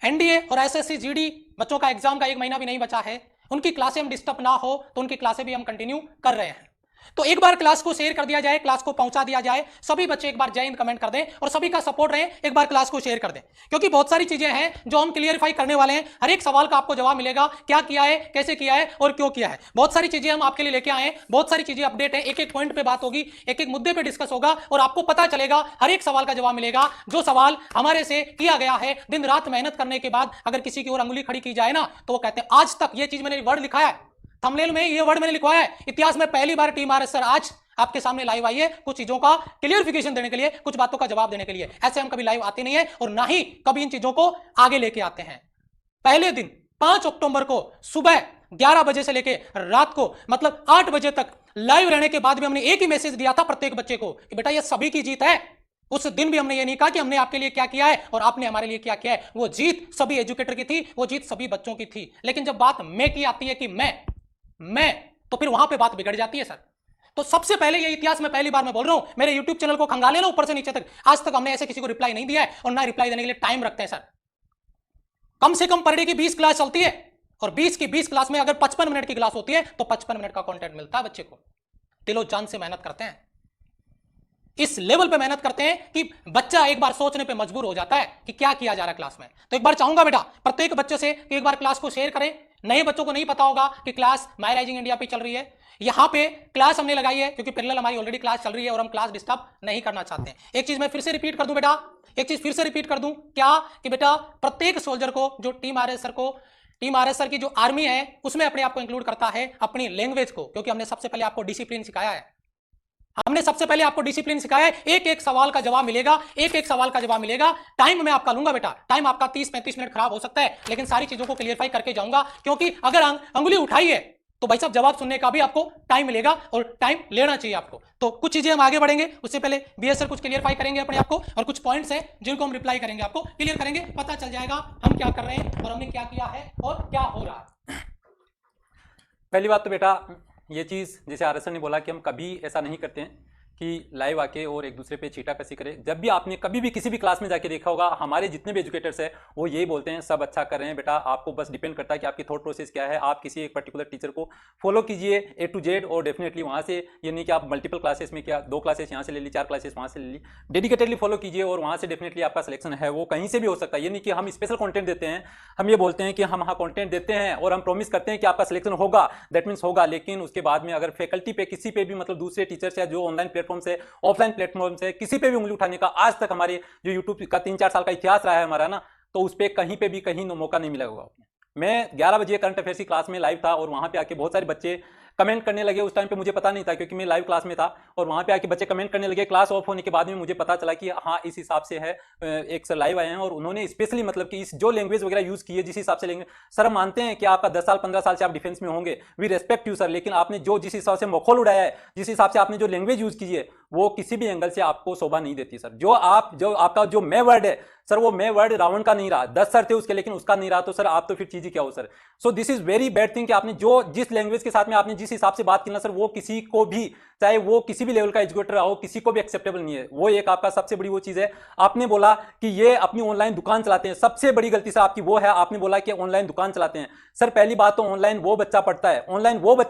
NDA और SSC GD बच्चों का एग्जाम का 1 महीना भी नहीं बचा है, उनकी क्लासें हम डिस्टर्ब ना हो तो उनकी क्लासें भी हम कंटिन्यू कर रहे हैं। तो एक बार क्लास को शेयर कर दिया जाए, क्लास को पहुंचा दिया जाए, सभी बच्चे एक बार जय हिंद कमेंट कर दें और सभी का सपोर्ट रहे, एक बार क्लास को शेयर कर दें, क्योंकि बहुत सारी चीजें हैं जो हम क्लियरफाई करने वाले हैं। हर एक सवाल का आपको जवाब मिलेगा, क्या किया है, कैसे किया है और क्यों किया है। बहुत सारी चीजें हम आपके लिए लेके आए हैं, बहुत सारी चीजें अपडेट है, एक एक पॉइंट पे बात होगी, एक एक मुद्दे पे डिस्कस होगा और आपको पता चलेगा, हर एक सवाल का जवाब मिलेगा। जो सवाल हमारे से किया गया है, दिन रात मेहनत करने के बाद अगर किसी की ओर अंगुली खड़ी की जाए ना, तो वो कहते हैं आज तक ये चीज मैंने वर्ड लिखा है, थंबनेल में ये वर्ड मैंने लिखवाया है, इतिहास में पहली बार टीम आरएस सर आज आपके सामने लाइव आई है कुछ चीजों का क्लियरिफिकेशन देने के लिए, कुछ बातों का जवाब देने के लिए। ऐसे हम कभी लाइव आते नहीं है और ना ही कभी इन चीजों को आगे लेके आते हैं। पहले दिन 5 अक्टूबर को सुबह 11 बजे से लेके रात को मतलब 8 बजे तक लाइव रहने के बाद भी हमने एक ही मैसेज दिया था प्रत्येक बच्चे को कि बेटा ये सभी की जीत है। उस दिन भी हमने ये नहीं कहा कि हमने आपके लिए क्या किया है और आपने हमारे लिए क्या किया है। वो जीत सभी एजुकेटर की थी, वो जीत सभी बच्चों की थी। लेकिन जब बात मैं की आती है कि मैं तो फिर वहां पे बात बिगड़ जाती है सर। तो सबसे पहले ये इतिहास में पहली बार मैं बोल रहा हूं, मेरे YouTube चैनल को खंगाले ना ऊपर से नीचे तक, आज तक हमने ऐसे किसी को रिप्लाई नहीं दिया है और ना रिप्लाई देने के लिए टाइम रखते हैं सर। कम से कम पर डे की 20 क्लास चलती है और 20 की 20 क्लास में अगर 55 मिनट की क्लास होती है तो 55 मिनट का कंटेंट मिलता है बच्चे को। दिलो जान से मेहनत करते हैं, इस लेवल पे मेहनत करते हैं कि बच्चा एक बार सोचने पे मजबूर हो जाता है कि क्या किया जा रहा है क्लास में। तो एक बार चाहूंगा बेटा प्रत्येक बच्चे से कि एक बार क्लास को शेयर करें। नए बच्चों को नहीं पता होगा कि क्लास माय राइजिंग इंडिया पे चल रही है। यहां पे क्लास हमने लगाई है क्योंकि पैरेलल हमारी ऑलरेडी क्लास चल रही है और हम क्लास डिस्टर्ब नहीं करना चाहते हैं। एक चीज मैं फिर से रिपीट कर दूं बेटा, एक चीज फिर से रिपीट कर दूं, क्या कि बेटा प्रत्येक सोल्जर को जो टीम आरएस सर की जो आर्मी है उसमें अपने आप को इंक्लूड करता है अपनी लैंग्वेज को, क्योंकि हमने सबसे पहले आपको डिसिप्लिन सिखाया है। हमने सबसे पहले आपको डिसिप्लिन सिखाया है। एक एक सवाल का जवाब मिलेगा, एक एक सवाल का जवाब मिलेगा। टाइम मैं आपका लूंगा बेटा, टाइम आपका 30-35 मिनट खराब हो सकता है, लेकिन सारी चीजों को क्लियरफाई करके जाऊंगा, क्योंकि अगर अंगुली उठाई है तो भाई साहब जवाब सुनने का भी आपको टाइम मिलेगा और टाइम लेना चाहिए आपको। तो कुछ चीजें हम आगे बढ़ेंगे, उससे पहले बीएस सर कुछ क्लियरफाई करेंगे अपने आप को और कुछ पॉइंट्स हैं जिनको हम रिप्लाई करेंगे, आपको क्लियर करेंगे, पता चल जाएगा हम क्या कर रहे हैं और हमने क्या किया है और क्या हो रहा है। पहली बात तो बेटा ये चीज जैसे आरएस सर ने बोला कि हम कभी ऐसा नहीं करते हैं कि लाइव आके और एक दूसरे पे चीटाकसी करें। जब भी आपने कभी भी किसी भी क्लास में जाके देखा होगा, हमारे जितने भी एजुकेटर्स हैं वो यही बोलते हैं सब अच्छा कर रहे हैं। बेटा आपको बस डिपेंड करता है कि आपकी थॉट प्रोसेस क्या है। आप किसी एक पर्टिकुलर टीचर को फॉलो कीजिए A to Z और डेफिनेटली वहाँ से ये नहीं कि आप मल्टीपल क्लासेस में क्या 2 क्लासेस यहाँ से ले ली, 4 क्लासेस वहाँ से ले ली, डेडिकेटेडली फॉलो कीजिए और वहाँ से डेफिनेटली आपका सिलेक्शन है वो कहीं से भी हो सकता है। ये नहीं कि हम स्पेशल कंटेंट देते हैं, हम ये बोलते हैं कि हम हाँ कंटेंट देते हैं और हम प्रॉमिस करते हैं कि आपका सिलेक्शन होगा, दैट मीन्स होगा। लेकिन उसके बाद में अगर फैकल्टी पे किसी पे भी मतलब दूसरे टीचर्स या जो ऑनलाइन प्लेटफॉर्म से ऑफलाइन प्लेटफॉर्म से किसी पे भी उंगली उठाने का आज तक हमारे जो यूट्यूब का 3-4 साल का इतिहास रहा है हमारा ना, तो उस पर कहीं पे भी कहीं मौका नहीं मिला होगा। मैं 11 बजे करंट अफेयर्स की क्लास में लाइव था और वहां पे आके बहुत सारे बच्चे कमेंट करने लगे। उस टाइम पे मुझे पता नहीं था क्योंकि मैं लाइव क्लास में था और वहां पे आके बच्चे कमेंट करने लगे। क्लास ऑफ होने के बाद में मुझे पता चला कि हाँ इस हिसाब से है, एक सर लाइव आए हैं और उन्होंने स्पेशली मतलब कि इस जो लैंग्वेज वगैरह यूज की है जिस हिसाब से लैंग्वेज, सर हम मानते हैं कि आपका 10 साल 15 साल से आप डिफेंस में होंगे, वी रेस्पेक्ट यू सर, लेकिन आपने जो जिस हिसाब से मखौल उड़ाया है, जिस हिसाब से आपने जो लैंग्वेज यूज की है वो किसी भी एंगल से आपको शोभा नहीं देती सर। जो आपका जो मैं वर्ड है सर, वो मैं वर्ड रावण का नहीं रहा, 10 सर थे उसके लेकिन उसका नहीं रहा, तो सर आप तो फिर चीज ही क्या हो sir. So this is very bad thing कि आपने जो जिस लैंग्वेज के साथ में आपने जिस हिसाब से बात की ना सर, वो किसी को भी चाहे वो किसी भी लेवल का एजुकेटर हो किसी को भी एक्सेप्टेबल नहीं है। वो एक आपका सबसे बड़ी वो चीज है। आपने बोला कि ये अपनी ऑनलाइन दुकान चलाते हैं, सबसे बड़ी गलती सर आपकी वो है, आपने बोला कि ऑनलाइन दुकान चलाते हैं। सर पहली बात तो ऑनलाइन वो बच्चा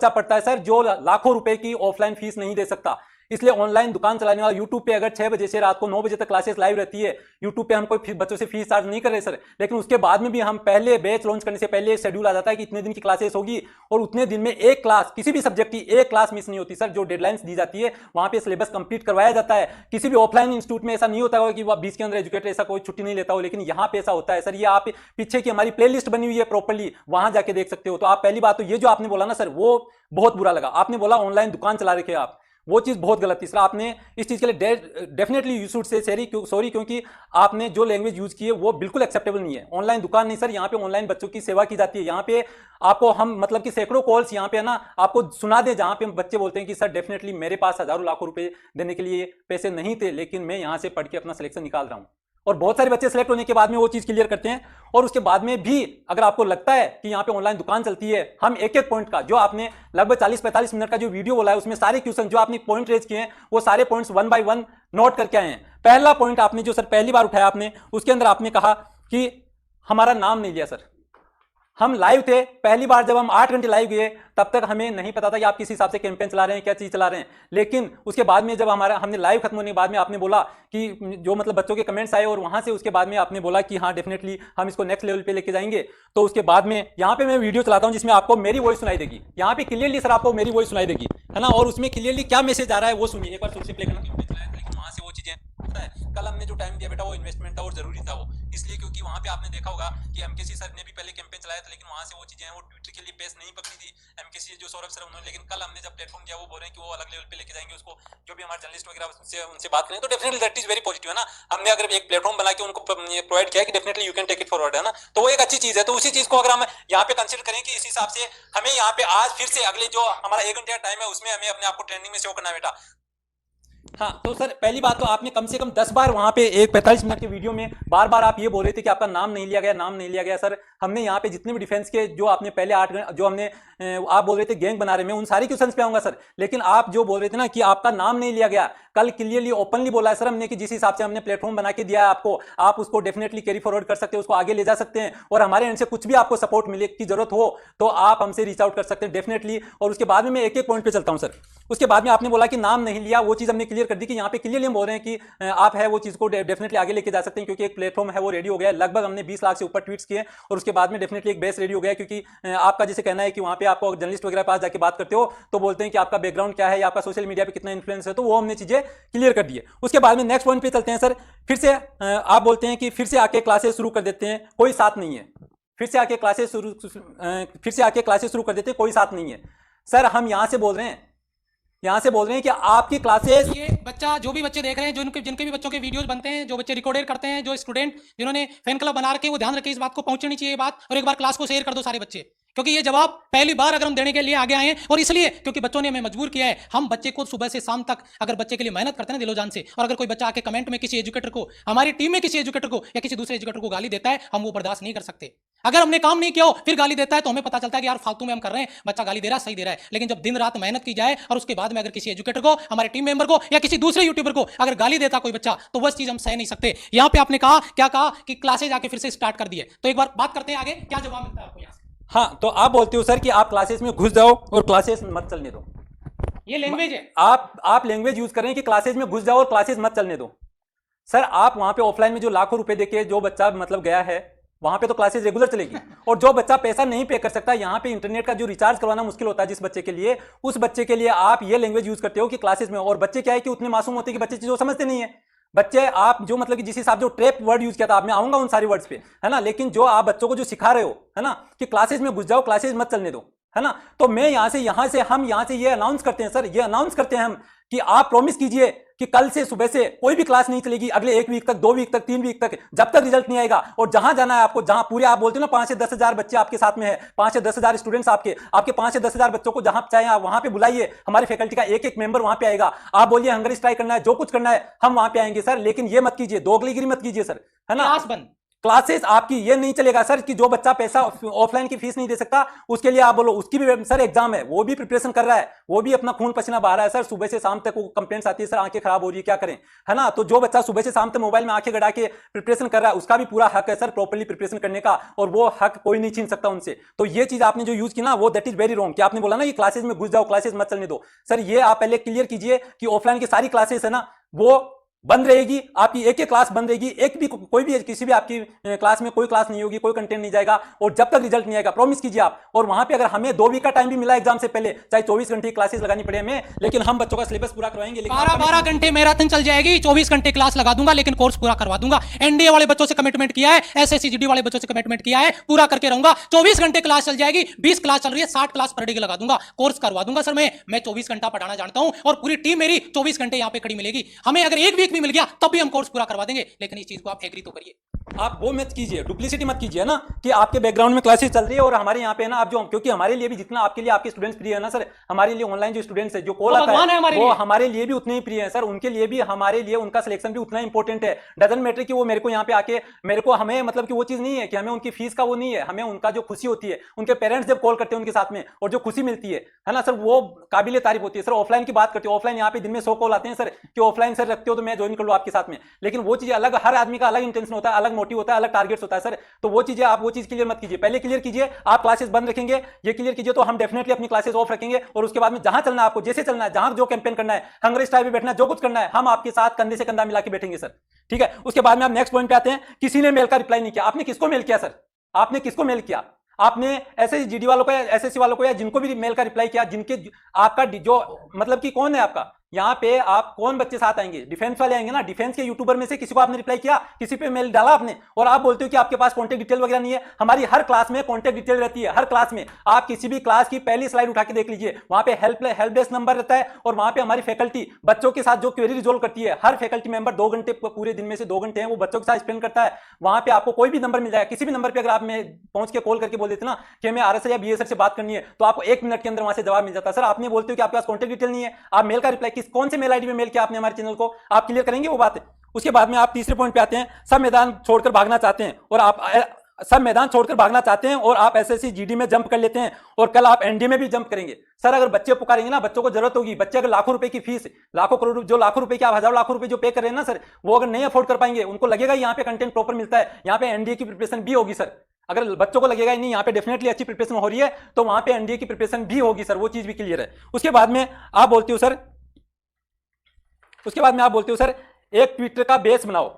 पढ़ता है सर जो लाखों रुपए की ऑफलाइन फीस नहीं दे सकता, इसलिए ऑनलाइन दुकान चलाने वाला यूट्यूब पे अगर 6 बजे से रात को 9 बजे तक क्लासेस लाइव रहती है, यूट्यूब पे हम कोई बच्चों से फीस चार्ज नहीं कर रहे सर, लेकिन उसके बाद में भी हम पहले बैच लॉन्च करने से पहले एक शेड्यूल आ जाता है कि इतने दिन की क्लासेस होगी और उतने दिन में एक क्लास किसी भी सब्जेक्ट की एक क्लास मिस नहीं होती सर। जो डेडलाइंस दी जाती है वहां पे सिलेबस कंप्लीट करवाया जाता है। किसी भी ऑफलाइन इंस्टीट्यूट में ऐसा नहीं होता है कि वह 20 के अंदर एजुकेटर ऐसा कोई छुट्टी नहीं लेता हो, लेकिन यहाँ पे ऐसा होता है सर। ये आप पीछे की हमारी प्ले लिस्ट बनी हुई है प्रॉपरली, वहां जाके देख सकते हो। तो आप पहली बात तो ये जो आपने बोला ना सर वो बहुत बुरा लगा, आपने बोला ऑनलाइन दुकान चला रखे आप, वो चीज बहुत गलत थी सर। आपने इस चीज के लिए definitely you should say sorry, क्योंकि आपने जो लैंग्वेज यूज की है वो बिल्कुल एक्सेप्टेबल नहीं है। ऑनलाइन दुकान नहीं सर, यहाँ पे ऑनलाइन बच्चों की सेवा की जाती है। यहाँ पे आपको हम मतलब कि सैकड़ों कॉल्स यहाँ पे है ना आपको सुना दे, जहां पे बच्चे बोलते हैं कि सर डेफिनेटली मेरे पास हजारों लाखों रुपए देने के लिए पैसे नहीं थे, लेकिन मैं यहाँ से पढ़ के अपना सिलेक्शन निकाल रहा हूँ। और बहुत सारे बच्चे सेलेक्ट होने के बाद में वो चीज क्लियर करते हैं और उसके बाद में भी अगर आपको लगता है कि यहाँ पे ऑनलाइन दुकान चलती है, हम एक एक पॉइंट का जो आपने लगभग 40-45 मिनट का जो वीडियो बोला है उसमें सारे क्वेश्चन जो आपने पॉइंट रेज किए हैं वो सारे पॉइंट्स 1 by 1 नोट करके आए हैं। पहला पॉइंट आपने जो सर पहली बार उठाया आपने, उसके अंदर आपने कहा कि हमारा नाम नहीं लिया सर। हम लाइव थे पहली बार जब हम 8 घंटे लाइव गए, तब तक हमें नहीं पता था कि आप किस हिसाब से कैंपेन चला रहे हैं, क्या चीज चला रहे हैं। लेकिन उसके बाद में जब हमने लाइव खत्म होने के बाद में आपने बोला कि जो मतलब बच्चों के कमेंट्स आए, और वहां से उसके बाद में आपने बोला कि हाँ डेफिनेटली हम इसको नेक्स्ट लेवल पे लेके जाएंगे। तो उसके बाद में यहाँ पे मैं वीडियो चलाता हूँ जिसमें आपको मेरी वॉइस सुनाई देगी, यहाँ पे क्लियरली सर आपको मेरी वॉइस सुनाई देगी, है ना। और उसमें क्लियरली क्या मैसेज आ रहा है वो सुनिए एक बार फिर से प्ले करना। लेकिन वहां से वो चीजें कल हमने जो टाइम दिया बेटा वो इन्वेस्टमेंट था और जरूरी था वो, इसलिए क्योंकि वहां पे आपने देखा होगा कि एमकेसी सर ने भी पहले कैंपेन चलाया था, लेकिन वहां से वो चीजें वो ट्विटर के लिए बेस नहीं पकड़ी थी एमकेसी जो सौरभ सर उन्होंने। लेकिन कल हमने जब प्लेटफॉर्म दिया वो बोल रहे हैं कि वो अलग लेवल पे लेके जाएंगे उसको, जो भी हमारे जर्नलिस्ट वगैरह उनसे बात करें, तो definitely that is very positive, है ना। हमने अगर एक प्लेटफॉर्म बना के उनको प्रोवाइड किया कि definitely you can take it forward, है ना, तो वो एक अच्छी चीज है। तो उसी चीज को अगर हम यहाँ पे कंसिडर करें कि इस हिसाब से हमें यहाँ पे आज फिर से अगले जो हमारा 1 घंटे का टाइम है उसमें हमें अपने आप को ट्रेंडिंग में शो करना है बेटा। हाँ, तो सर पहली बात तो आपने कम से कम 10 बार वहां पे एक 45 मिनट के वीडियो में बार बार आप ये बोल रहे थे कि आपका नाम नहीं लिया गया, नाम नहीं लिया गया। सर हमने यहाँ पे जितने भी डिफेंस के जो आपने पहले 8 जो हमने आप बोल रहे थे गैंग बना रहे, मैं उन सारी क्वेश्चंस पे आऊंगा सर। लेकिन आप जो बोल रहे थे ना कि आपका नाम नहीं लिया गया, कल क्लियरली ओपनली बोला है सर हमने कि जिस हिसाब से हमने प्लेटफॉर्म बना के दिया है आपको, आप उसको डेफिनेटली कैरी फॉरवर्ड कर सकते हैं, उसको आगे ले जा सकते हैं। और हमारे एंड से कुछ भी आपको सपोर्ट मिले की जरूरत हो तो आप हमसे रीच आउट कर सकते हैं डेफिनेटली। और उसके बाद में मैं एक एक पॉइंट पे चलता हूं सर। उसके बाद में आपने बोला कि नाम नहीं लिया, वो चीज हमने क्लियर कर दी कि यहाँ पे क्लियरली हम बोल रहे हैं कि आप है वो चीज को डेफिनेटली आगे लेके जा सकते हैं, क्योंकि एक प्लेटफॉर्म है वो रेडी हो गया है। लगभग हमने 20 लाख से ऊपर ट्वीट्स किए और उसके बाद में डेफिनेटली एक बेस रेडी हो गया है। क्योंकि आपका जैसे कहना है कि वहां पे आपको जर्नलिस्ट वगैरह पास जाके बात करते हो तो बोलते हैं कि आपका बैकग्राउंड क्या है या आपका सोशल मीडिया पे कितना इन्फ्लुएंस है, तो वो हमने चीजें क्लियर कर दी है। उसके बाद में नेक्स्ट पॉइंट पे चलते हैं सर। फिर से आप बोलते हैं कि फिर से आके क्लासेस शुरू कर देते हैं, कोई साथ नहीं है। फिर से आके क्लासेस शुरू कर देते हैं, कोई साथ नहीं है। सर हम यहां से बोल रहे हैं कि आपकी क्लासेस, ये बच्चा जो भी बच्चे देख रहे हैं, जिनके भी बच्चों के वीडियोस बनते हैं, जो बच्चे रिकॉर्डेड करते हैं, जो स्टूडेंट जिन्होंने फैन क्लब बना रखे, वो ध्यान रखें, इस बात को पहुंचनी चाहिए बात। और एक बार क्लास को शेयर कर दो सारे बच्चे, क्योंकि ये जवाब पहली बार अगर हम देने के लिए आगे आए हैं, और इसलिए क्योंकि बच्चों ने हमें मजबूर किया है। हम बच्चे को सुबह से शाम तक अगर बच्चे के लिए मेहनत करते हैं दिलो जान से, और अगर कोई बच्चा आके कमेंट में किसी एजुकेटर को, हमारी टीम में किसी एजुकेटर को या किसी दूसरे एजुकेटर को गाली देता है, हम वो बर्दाश्त नहीं कर सकते। अगर हमने काम नहीं किया हो फिर गाली देता है तो हमें पता चलता है कि यार फालतू में हम कर रहे हैं, बच्चा गाली दे रहा है, सही दे रहा है। लेकिन जब दिन रात मेहनत की जाए और उसके बाद में अगर किसी एजुकेटर को, हमारे टीम मेंबर को या किसी दूसरे यूट्यूबर को अगर गाली देता कोई बच्चा, तो वह चीज हम सह नहीं सकते। यहां पे आपने क्या कहा कि क्लासेज आके फिर से स्टार्ट कर दिए, तो एक बार बात करते हैं आगे क्या जवाब मिलता है आपको यहां से। हाँ, तो आप बोलते हो सर कि आप क्लासेस में घुस जाओ और क्लासेस मत चलने दो। ये लैंग्वेज है, आप लैंग्वेज यूज कर रहे हैं कि क्लासेस में घुस जाओ और क्लासेस मत चलने दो। सर आप वहां पे ऑफलाइन में जो लाखों रुपए देके जो बच्चा मतलब गया है, वहां पे तो क्लासेस रेगुलर चलेगी। और जो बच्चा पैसा नहीं पे कर सकता, यहाँ पे इंटरनेट का जो रिचार्ज करवाना मुश्किल होता है जिस बच्चे के लिए, उस बच्चे के लिए आप ये लैंग्वेज यूज करते हो कि क्लासेस में। और बच्चे क्या है कि उतने मासूम होते हैं कि बच्चे चीजों समझते नहीं है। बच्चे आप जो मतलब कि जिस हिसाब जो ट्रैप वर्ड यूज किया था, आप मैं आऊंगा उन सारी वर्ड्स पे, है ना। लेकिन जो आप बच्चों को जो सिखा रहे हो, है ना, कि क्लासेस में घुस जाओ, क्लासेस मत चलने दो, है ना। तो मैं हम यहाँ से ये अनाउंस करते हैं सर, ये अनाउंस करते हैं हम कि आप प्रॉमिस कीजिए कि कल से सुबह से कोई भी क्लास नहीं चलेगी अगले 1 वीक तक, 2 वीक तक, 3 वीक तक, जब तक रिजल्ट नहीं आएगा। और जहां जाना है आपको, जहां पूरे आप बोलते हो ना 5 से 10 हजार बच्चे आपके साथ में है, 5 से 10 हजार स्टूडेंट्स आपके 5 से 10 हजार बच्चों को जहां चाहे आप वहां पे बुलाइए। हमारी फैकल्टी का एक एक मेंबर वहां पे आएगा। आप बोलिए हंगर स्ट्राइक करना है, जो कुछ करना है, हम वहां पे आएंगे सर। लेकिन ये मत कीजिए, दोगलीगिरी मत कीजिए सर, है ना। क्लास बंद, क्लासेस आपकी ये नहीं चलेगा सर कि जो बच्चा पैसा ऑफलाइन की फीस नहीं दे सकता उसके लिए आप बोलो उसकी भी सर एग्जाम है, वो भी प्रिपरेशन कर रहा है, वो भी अपना खून पसीना बहा रहा है सर। सुबह से शाम तक वो कंप्लेंट्स आती है सर, आंखें खराब हो रही है, क्या करें, है ना। तो जो बच्चा सुबह से शाम तक मोबाइल में आंखें गड़ा के प्रिपरेशन कर रहा है, उसका भी पूरा हक है सर प्रॉपर्ली प्रिपरेशन करने का, और वो हक कोई नहीं छीन सकता उनसे। तो ये चीज आपने जो यूज की ना, वो दैट इज वेरी रॉन्ग कि आपने बोला ना कि क्लासेस में घुस जाओ, क्लासेस मत चलने दो। सर ये आप पहले क्लियर कीजिए कि ऑफलाइन की सारी क्लासेस है ना वो बंद रहेगी, आपकी एक एक क्लास बंद रहेगी। एक भी कोई भी किसी भी आपकी क्लास में कोई क्लास नहीं होगी, कोई कंटेंट नहीं जाएगा, और जब तक रिजल्ट नहीं आएगा, प्रॉमिस कीजिए आप। और वहां पे अगर हमें 2 वीक का टाइम भी मिला एग्जाम से पहले, चाहे 24 घंटे की क्लासेस लगानी पड़े हमें, लेकिन हम बच्चों का सिलेबस पूरा करवाएंगे। 12 घंटे मैराथन चल जाएगी, 24 घंटे क्लास लगा दूंगा, लेकिन कोर्स पूरा करवा दूंगा। एनडीए वाले बच्चों से कमिटमेंट किया है, एसएससी वाले बच्चों से कमिटमेंट किया है, पूरा करके रहूंगा। 24 घंटे क्लास चल जाएगी, 20 क्लास चल रही है, 60 क्लास पर डे लगा दूंगा, कोर्स करवा दूंगा सर। मैं 24 घंटा पढ़ाना जानता हूं और पूरी टीम मेरी 24 घंटे यहां पे खड़ी मिलेगी। हमें अगर 1 वीक भी मिल गया तब भी हम कोर्स पूरा करवा देंगे, लेकिन इस चीज को आप एग्री तो करिए। आप वो मत कीजिए, डुप्लीसिटी मत कीजिए ना कि आपके बैकग्राउंड में क्लासेस चल रही है और हमारे यहाँ पे है ना आप जो, क्योंकि हमारे लिए भी जितना आपके लिए आपके स्टूडेंट्स प्रिय है ना सर, हमारे लिए ऑनलाइन जो स्टूडेंट्स है जो कॉल आता है वो हमारे लिए भी उतने ही प्रिय है सर। उनके लिए भी, हमारे लिए उनका सिलेक्शन भी उतना इंपॉर्टेंट है। डजंट मैटर कि वो मेरे को यहाँ पे आके हमें मतलब कि वो चीज नहीं है कि हमें उनकी फीस का वो नहीं है, हमें उनका जो खुशी होती है, उनके पेरेंट्स जब कॉल करते हैं उनके साथ में और जो खुशी मिलती है ना सर, वो काबिले तारीफ होती है सर। ऑफलाइन की बात करते हो, ऑफलाइन यहाँ पे दिन में 100 कॉल आते हैं सर कि ऑफलाइन सर रखते हो तो मैं ज्वाइन कर लो आपके साथ में, लेकिन वो चीजें अलग, हर आदमी का अलग इंटेंशन होता है, अलग मोटिव होता है, अलग टारगेट्स होता है सर। तो वो चीजें आप वो चीज क्लियर मत कीजिए, पहले क्लियर कीजिए आप क्लासेस बंद रखेंगे, ये क्लियर कीजिए तो हम डेफिनेटली अपनी क्लासेस ऑफ रखेंगे, और उसके बाद में जहां चलना है आपको, जैसे चलना है, जहां जो कैंपेन करना है, हंगर स्ट्राइक पे बैठना है, जो कुछ करना है, हम आपके साथ कंधे से कंधा मिला के बैठेंगे सर, ठीक है। उसके बाद में आप नेक्स्ट पॉइंट पे आते हैं, किसी ने मेल का रिप्लाई नहीं किया। आपने किसको मेल किया सर? आपने किसको मेल किया? आपने ऐसे जीडी वालों को या एसएससी वालों को या जिनको भी मेल का रिप्लाई किया, जिनके आपका जो मतलब कि कौन है आपका यहाँ पे, आप कौन बच्चे साथ आएंगे? डिफेंस वाले आएंगे ना, डिफेंस के यूट्यूबर में से किसी को आपने रिप्लाई किया, किसी पे मेल डाला आपने, और आप बोलते हो कि आपके पास कॉन्टेक्ट डिटेल वगैरह नहीं है। हमारी हर क्लास में कॉन्टेक्ट डिटेल रहती है, हर क्लास में। आप किसी भी क्लास की पहली स्लाइड उठा के देख लीजिए, वहां पे हेल्प डेस्क नंबर रहता है, और वहां पे हमारी फैकल्टी बच्चों के साथ जो क्वेरी रिजोल्व करती है, हर फैकल्टी मेंबर 2 घंटे पूरे दिन में से 2 घंटे हैं वो बच्चों के साथ स्पेंड करता है। वहां पे आपको कोई भी नंबर मिल जाएगा, किसी भी नंबर पे अगर आप में पहुंच के कॉल करके बोल देते ना कि हमें आरएस या बीएसएफ से बात करनी है, तो आपको 1 मिनट के अंदर वहां से जवाब मिल जाता है। सर आपने बोलते हो कि आपके पास कॉन्टेक्ट डिटेल नहीं है, आप मेल का रिप्लाई किस कौन से मेल आईडी में मेल किया आपने हमारे चैनल को, आप क्लियर करेंगे वो बात है। उसके बाद में आप तीसरे पॉइंट पे आते हैं, सब मैदान छोड़कर भागना चाहते हैं और आप सब मैदान छोड़कर भागना चाहते हैं और आप एसएससी जीडी में जंप कर लेते हैं और कल आप एनडीए में भी जंप करेंगे। सर अगर बच्चे पुकारेंगे ना, बच्चों को जरूरत होगी, बच्चे अगर लाखों रुपए की फीस, लाखों करोड़, जो लाखों रुपए की आप हजारों लाखों रुपए जो पे कर रहे हैं ना सर, वो अगर नहीं अफोर्ड कर पाएंगे, उनको लगेगा यहाँ पे कंटेंट प्रॉपर मिलता है, यहाँ पे एनडीए की प्रिपरेशन भी होगी सर। अगर बच्चों को लगेगा नहीं यहाँ पे डेफिनेटली अच्छी प्रिपरेशन हो रही है, तो वहां पे एनडीए की प्रिपरेशन भी होगी सर, वो चीज भी क्लियर है। उसके बाद में आप बोलते हो सर, एक ट्विटर का बेस बनाओ।